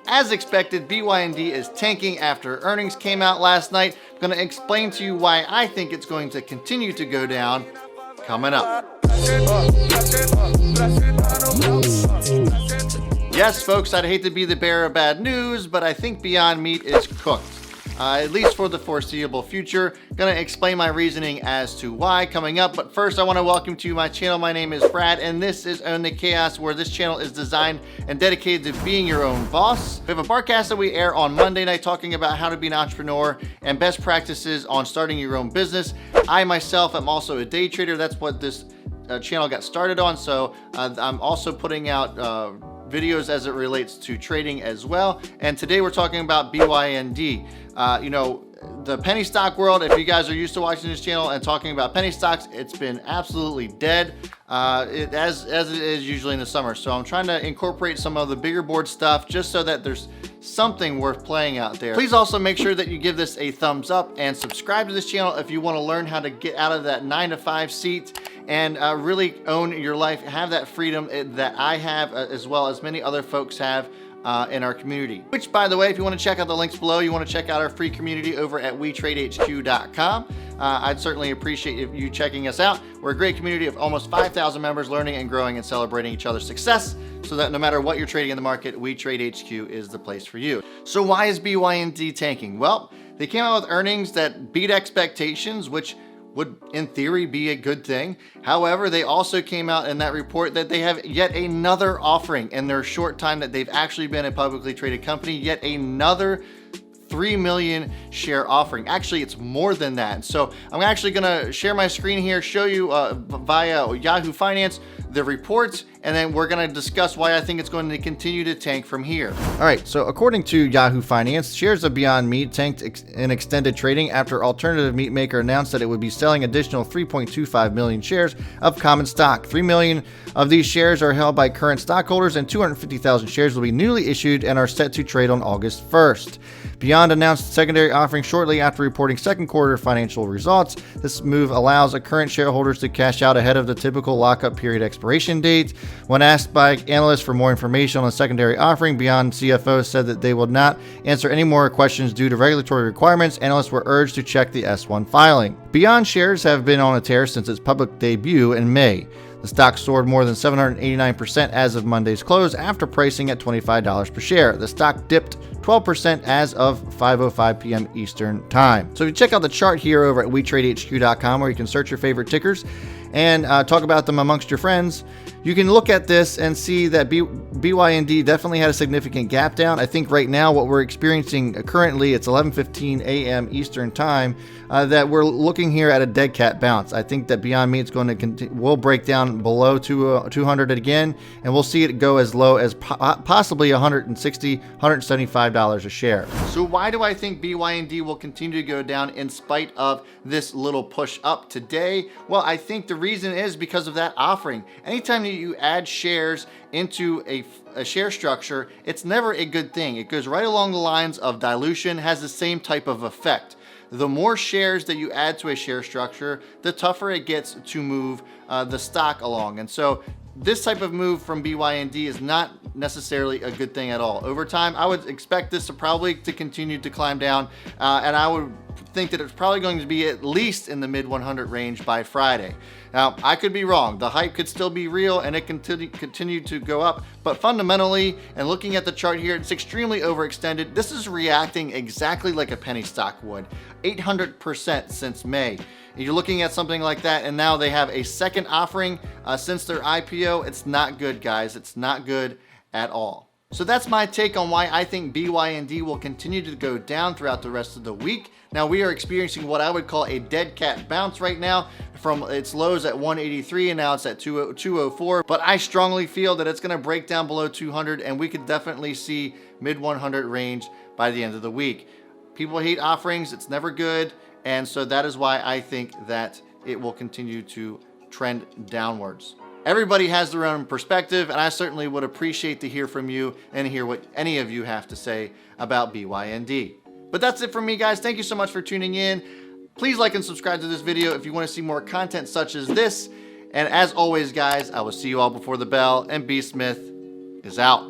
As expected, BYND is tanking after earnings came out last night. I'm going to explain to you why I think it's going to continue to go down coming up. Yes, folks, I'd hate to be the bearer of bad news, but I think Beyond Meat is cooked. At least for the foreseeable future. Gonna explain my reasoning as to why coming up, but first I want to welcome to my channel. My name is Brad, and this is Own the Chaos, where this channel is designed and dedicated to being your own boss. We have a podcast that we air on Monday night talking about how to be an entrepreneur and best practices on starting your own business. I myself am also a day trader. That's what this channel got started on, so I'm also putting out videos as it relates to trading as well. And today we're talking about BYND. You know, the penny stock world, if you guys are used to watching this channel and talking about penny stocks, it's been absolutely dead, as it is usually in the summer. So I'm trying to incorporate some of the bigger board stuff just so that there's something worth playing out there. Please also make sure that you give this a thumbs up and subscribe to this channel if you want to learn how to get out of that 9-to-5 seat and really own your life, have that freedom that I have, as well as many other folks have in our community. Which, by the way, if you want to check out the links below, you want to check out our free community over at WeTradeHQ.com. I'd certainly appreciate you checking us out. We're a great community of almost 5,000 members learning and growing and celebrating each other's success, so that no matter what you're trading in the market, WeTradeHQ is the place for you. So why is BYND tanking? Well, they came out with earnings that beat expectations, which would in theory be a good thing. However, they also came out in that report that they have yet another offering in their short time that they've actually been a publicly traded company, yet another 3 million share offering. Actually, it's more than that. So I'm actually gonna share my screen here, show you via Yahoo Finance the reports, and then we're gonna discuss why I think it's going to continue to tank from here. All right, so according to Yahoo Finance, shares of Beyond Meat tanked in extended trading after alternative meat maker announced that it would be selling additional 3.25 million shares of common stock. 3 million of these shares are held by current stockholders, and 250,000 shares will be newly issued and are set to trade on August 1st. Beyond announced a secondary offering shortly after reporting second quarter financial results. This move allows current shareholders to cash out ahead of the typical lockup period expiration date. When asked by analysts for more information on the secondary offering, Beyond CFO said that they will not answer any more questions due to regulatory requirements. Analysts were urged to check the S-1 filing. Beyond shares have been on a tear since its public debut in May. The stock soared more than 789% as of Monday's close after pricing at $25 per share. The stock dipped 12% as of 5:05 p.m. Eastern Time. So if you check out the chart here over at WeTradeHQ.com, where you can search your favorite tickers and talk about them amongst your friends, you can look at this and see that BYND definitely had a significant gap down. I think right now what we're experiencing currently, it's 11:15 a.m. Eastern Time, that we're looking here at a dead cat bounce. I think that Beyond Meat is going to will break down below 200 again, and we'll see it go as low as possibly $160, $175 a share. So why do I think BYND will continue to go down in spite of this little push up today? Well, I think the reason is because of that offering. Anytime you add shares into a share structure, it's never a good thing. It goes right along the lines of dilution, has the same type of effect. The more shares that you add to a share structure, the tougher it gets to move the stock along. And so this type of move from BYND is not necessarily a good thing at all. Over time, I would expect this to probably continue to climb down, and I would think that it's probably going to be at least in the mid 100 range by Friday. Now, I could be wrong. The hype could still be real and it continue to go up, but fundamentally, and looking at the chart here, it's extremely overextended. This is reacting exactly like a penny stock would, 800% since May. You're looking at something like that, and now they have a second offering since their IPO. It's not good, guys. It's not good at all. So that's my take on why I think BYND will continue to go down throughout the rest of the week. Now, we are experiencing what I would call a dead cat bounce right now from its lows at 183, and now it's at 204. But I strongly feel that it's going to break down below 200, and we could definitely see mid 100 range by the end of the week. People hate offerings. It's never good. And so that is why I think that it will continue to trend downwards. Everybody has their own perspective, and I certainly would appreciate to hear from you and hear what any of you have to say about BYND. But that's it from me, guys. Thank you so much for tuning in. Please like and subscribe to this video if you want to see more content such as this. And as always, guys, I will see you all before the bell, and B Smith is out.